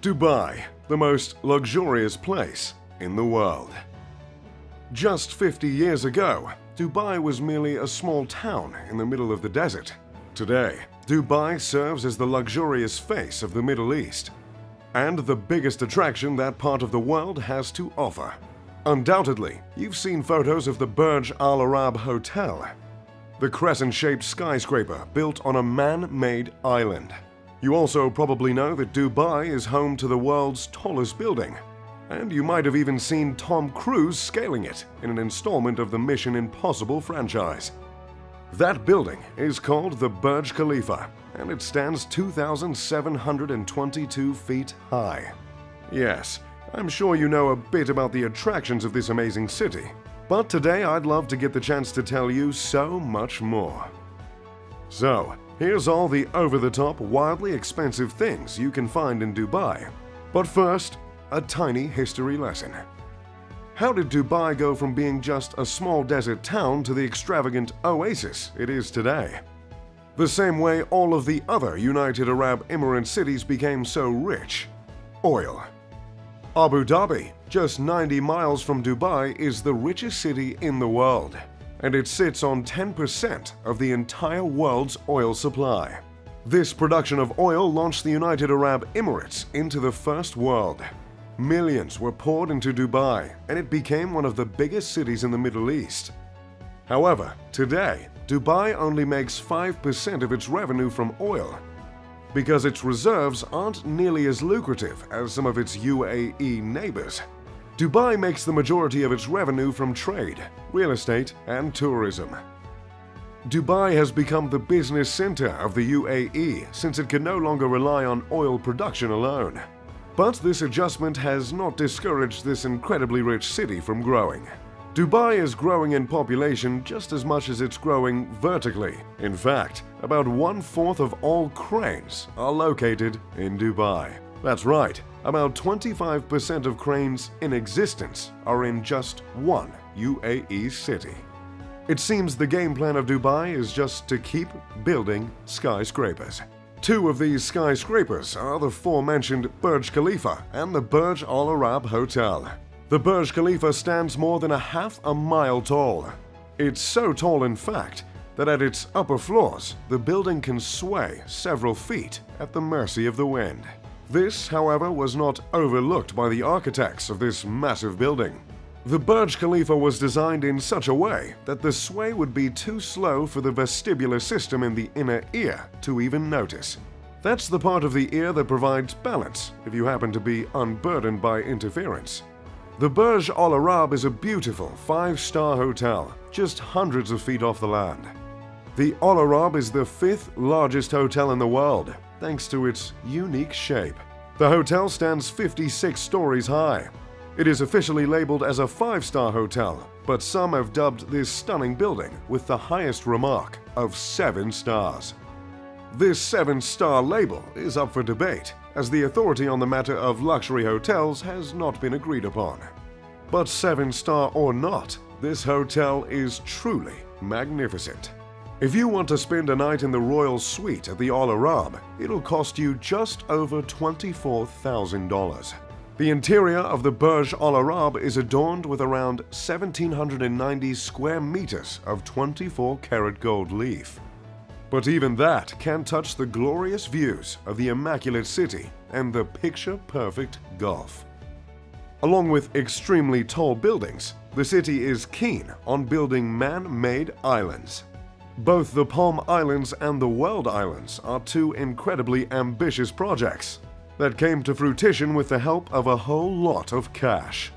Dubai, the most luxurious place in the world. Just 50 years ago, Dubai was merely a small town in the middle of the desert. Today, Dubai serves as the luxurious face of the Middle East and the biggest attraction that part of the world has to offer. Undoubtedly, you've seen photos of the Burj Al Arab Hotel, the crescent-shaped skyscraper built on a man-made island. You also probably know that Dubai is home to the world's tallest building, and you might have even seen Tom Cruise scaling it in an installment of the Mission Impossible franchise. That building is called the Burj Khalifa, and it stands 2,722 feet high. Yes, I'm sure you know a bit about the attractions of this amazing city, but today I'd love to get the chance to tell you so much more. So, here's all the over-the-top, wildly expensive things you can find in Dubai. But first, a tiny history lesson. How did Dubai go from being just a small desert town to the extravagant oasis it is today? The same way all of the other United Arab Emirates cities became so rich: oil. Abu Dhabi, just 90 miles from Dubai, is the richest city in the world, and it sits on 10% of the entire world's oil supply. This production of oil launched the United Arab Emirates into the first world. Millions were poured into Dubai, and it became one of the biggest cities in the Middle East. However, today, Dubai only makes 5% of its revenue from oil, because its reserves aren't nearly as lucrative as some of its UAE neighbors. Dubai makes the majority of its revenue from trade, real estate, and tourism. Dubai has become the business center of the UAE since it can no longer rely on oil production alone. But this adjustment has not discouraged this incredibly rich city from growing. Dubai is growing in population just as much as it's growing vertically. In fact, about 1/4 of all cranes are located in Dubai. That's right, about 25% of cranes in existence are in just one UAE city. It seems the game plan of Dubai is just to keep building skyscrapers. Two of these skyscrapers are the aforementioned Burj Khalifa and the Burj Al Arab Hotel. The Burj Khalifa stands more than half a mile tall. It's so tall, in fact, that at its upper floors, the building can sway several feet at the mercy of the wind. This, however, was not overlooked by the architects of this massive building. The Burj Khalifa was designed in such a way that the sway would be too slow for the vestibular system in the inner ear to even notice. That's the part of the ear that provides balance if you happen to be unburdened by interference. The Burj Al Arab is a beautiful 5-star hotel, just hundreds of feet off the land. The Al Arab is the 5th largest hotel in the world, thanks to its unique shape. The hotel stands 56 stories high. It is officially labeled as a 5-star hotel, but some have dubbed this stunning building with the highest remark of 7 stars. This 7-star label is up for debate, as the authority on the matter of luxury hotels has not been agreed upon. But 7-star or not, this hotel is truly magnificent. If you want to spend a night in the royal suite at the Al Arab, it'll cost you just over $24,000. The interior of the Burj Al Arab is adorned with around 1,790 square meters of 24-karat gold leaf. But even that can't touch the glorious views of the immaculate city and the picture-perfect Gulf. Along with extremely tall buildings, the city is keen on building man-made islands. Both the Palm Islands and the World Islands are two incredibly ambitious projects that came to fruition with the help of a whole lot of cash.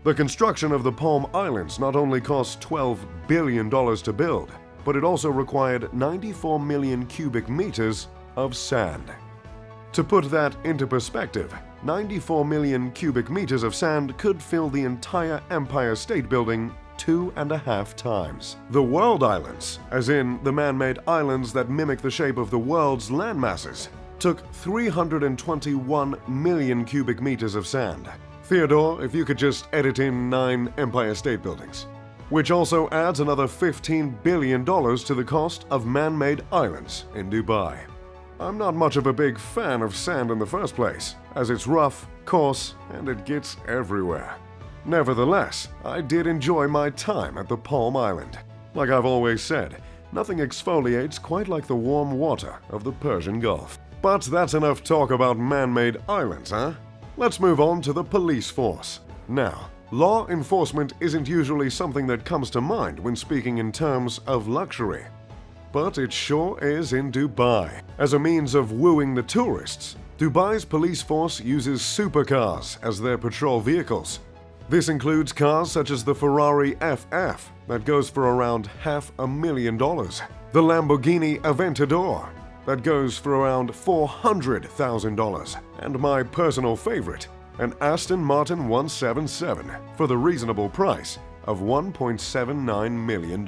The construction of the Palm Islands not only cost $12 billion to build, but it also required 94 million cubic meters of sand. To put that into perspective, 94 million cubic meters of sand could fill the entire Empire State Building 2.5 times. The World Islands, as in the man-made islands that mimic the shape of the world's landmasses, took 321 million cubic meters of sand. Theodore, if you could just edit in 9 Empire State Buildings. Which also adds another $15 billion to the cost of man-made islands in Dubai. I'm not much of a big fan of sand in the first place, as it's rough, coarse, and it gets everywhere. Nevertheless, I did enjoy my time at the Palm Island. Like I've always said, nothing exfoliates quite like the warm water of the Persian Gulf. But that's enough talk about man-made islands, huh? Let's move on to the police force. Now, law enforcement isn't usually something that comes to mind when speaking in terms of luxury. But it sure is in Dubai. As a means of wooing the tourists, Dubai's police force uses supercars as their patrol vehicles. This includes cars such as the Ferrari FF that goes for around $500,000, the Lamborghini Aventador that goes for around $400,000, and my personal favorite, an Aston Martin 177 for the reasonable price of $1.79 million.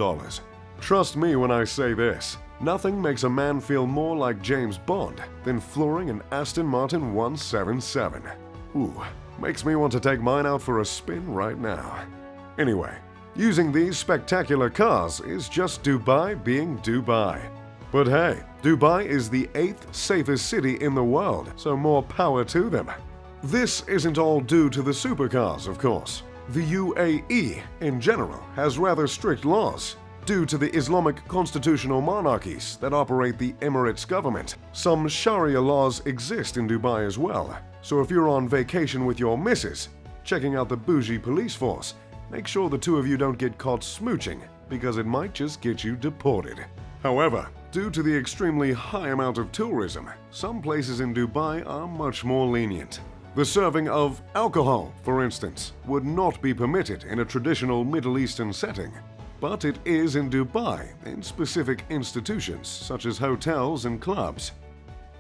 Trust me when I say this, nothing makes a man feel more like James Bond than flooring an Aston Martin 177. Ooh, makes me want to take mine out for a spin right now. Anyway, using these spectacular cars is just Dubai being Dubai. But hey, Dubai is the 8th safest city in the world, so more power to them. This isn't all due to the supercars, of course. The UAE, in general, has rather strict laws. Due to the Islamic constitutional monarchies that operate the Emirates government, some Sharia laws exist in Dubai as well. So if you're on vacation with your missus, checking out the bougie police force, make sure the two of you don't get caught smooching, because it might just get you deported. However, due to the extremely high amount of tourism, some places in Dubai are much more lenient. The serving of alcohol, for instance, would not be permitted in a traditional Middle Eastern setting. But it is in Dubai, in specific institutions such as hotels and clubs.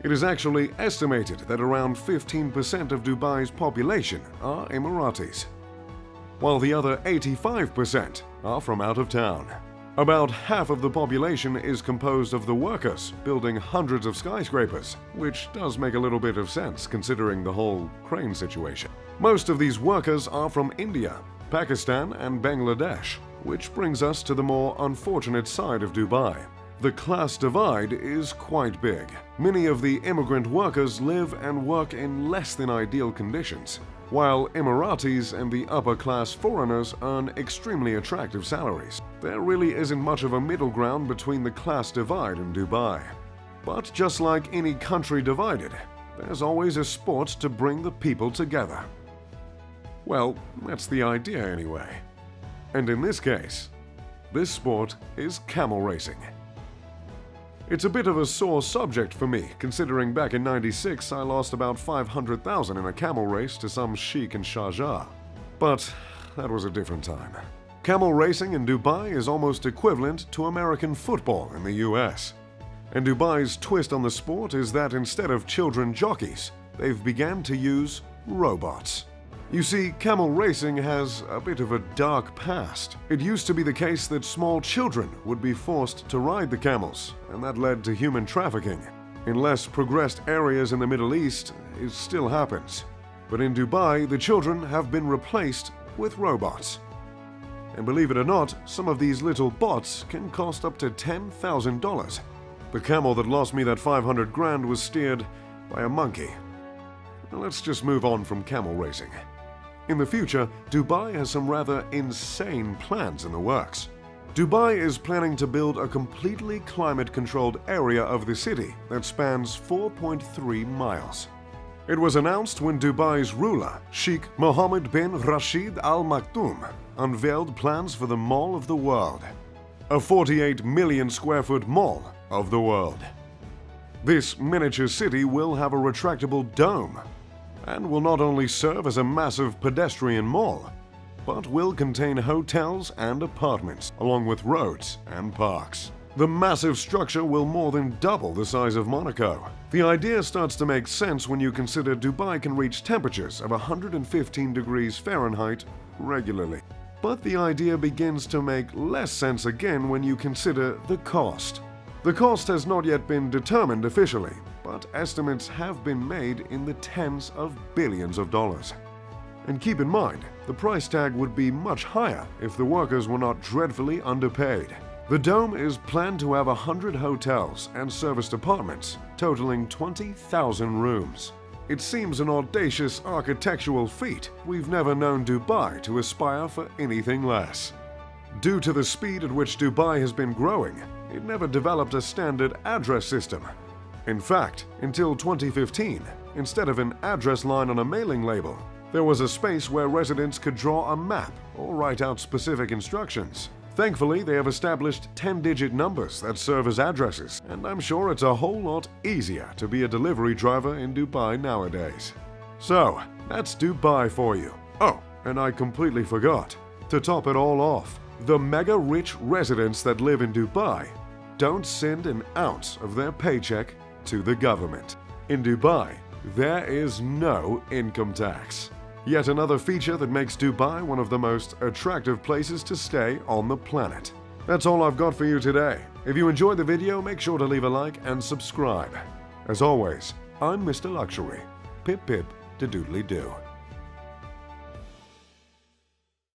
It is actually estimated that around 15% of Dubai's population are Emiratis, while the other 85% are from out of town. About half of the population is composed of the workers building hundreds of skyscrapers, which does make a little bit of sense considering the whole crane situation. Most of these workers are from India, Pakistan, and Bangladesh. Which brings us to the more unfortunate side of Dubai. The class divide is quite big. Many of the immigrant workers live and work in less than ideal conditions, while Emiratis and the upper-class foreigners earn extremely attractive salaries. There really isn't much of a middle ground between the class divide in Dubai. But just like any country divided, there's always a sport to bring the people together. Well, that's the idea anyway. And in this case, this sport is camel racing. It's a bit of a sore subject for me, considering back in '96 I lost about $500,000 in a camel race to some sheik in Sharjah. But that was a different time. Camel racing in Dubai is almost equivalent to American football in the US. And Dubai's twist on the sport is that instead of children jockeys, they've began to use robots. You see, camel racing has a bit of a dark past. It used to be the case that small children would be forced to ride the camels, and that led to human trafficking. In less progressed areas in the Middle East, it still happens. But in Dubai, the children have been replaced with robots. And believe it or not, some of these little bots can cost up to $10,000. The camel that lost me that 500 grand was steered by a monkey. Now let's just move on from camel racing. In the future, Dubai has some rather insane plans in the works. Dubai is planning to build a completely climate-controlled area of the city that spans 4.3 miles. It was announced when Dubai's ruler, Sheikh Mohammed bin Rashid Al Maktoum, unveiled plans for the Mall of the World, a 48 million square foot mall of the world. This miniature city will have a retractable dome and will not only serve as a massive pedestrian mall, but will contain hotels and apartments, along with roads and parks. The massive structure will more than double the size of Monaco. The idea starts to make sense when you consider Dubai can reach temperatures of 115 degrees Fahrenheit regularly. But the idea begins to make less sense again when you consider the cost. The cost has not yet been determined officially, but estimates have been made in the tens of billions of dollars. And keep in mind, the price tag would be much higher if the workers were not dreadfully underpaid. The dome is planned to have 100 hotels and serviced apartments, totaling 20,000 rooms. It seems an audacious architectural feat. We've never known Dubai to aspire for anything less. Due to the speed at which Dubai has been growing, it never developed a standard address system. In fact, until 2015, instead of an address line on a mailing label, there was a space where residents could draw a map or write out specific instructions. Thankfully, they have established 10-digit numbers that serve as addresses, and I'm sure it's a whole lot easier to be a delivery driver in Dubai nowadays. So, that's Dubai for you. Oh, and I completely forgot. To top it all off, the mega-rich residents that live in Dubai don't send an ounce of their paycheck to the government. In Dubai, there is no income tax. Yet another feature that makes Dubai one of the most attractive places to stay on the planet. That's all I've got for you today. If you enjoyed the video, make sure to leave a like and subscribe. As always, I'm Mr. Luxury. Pip pip to doodly do.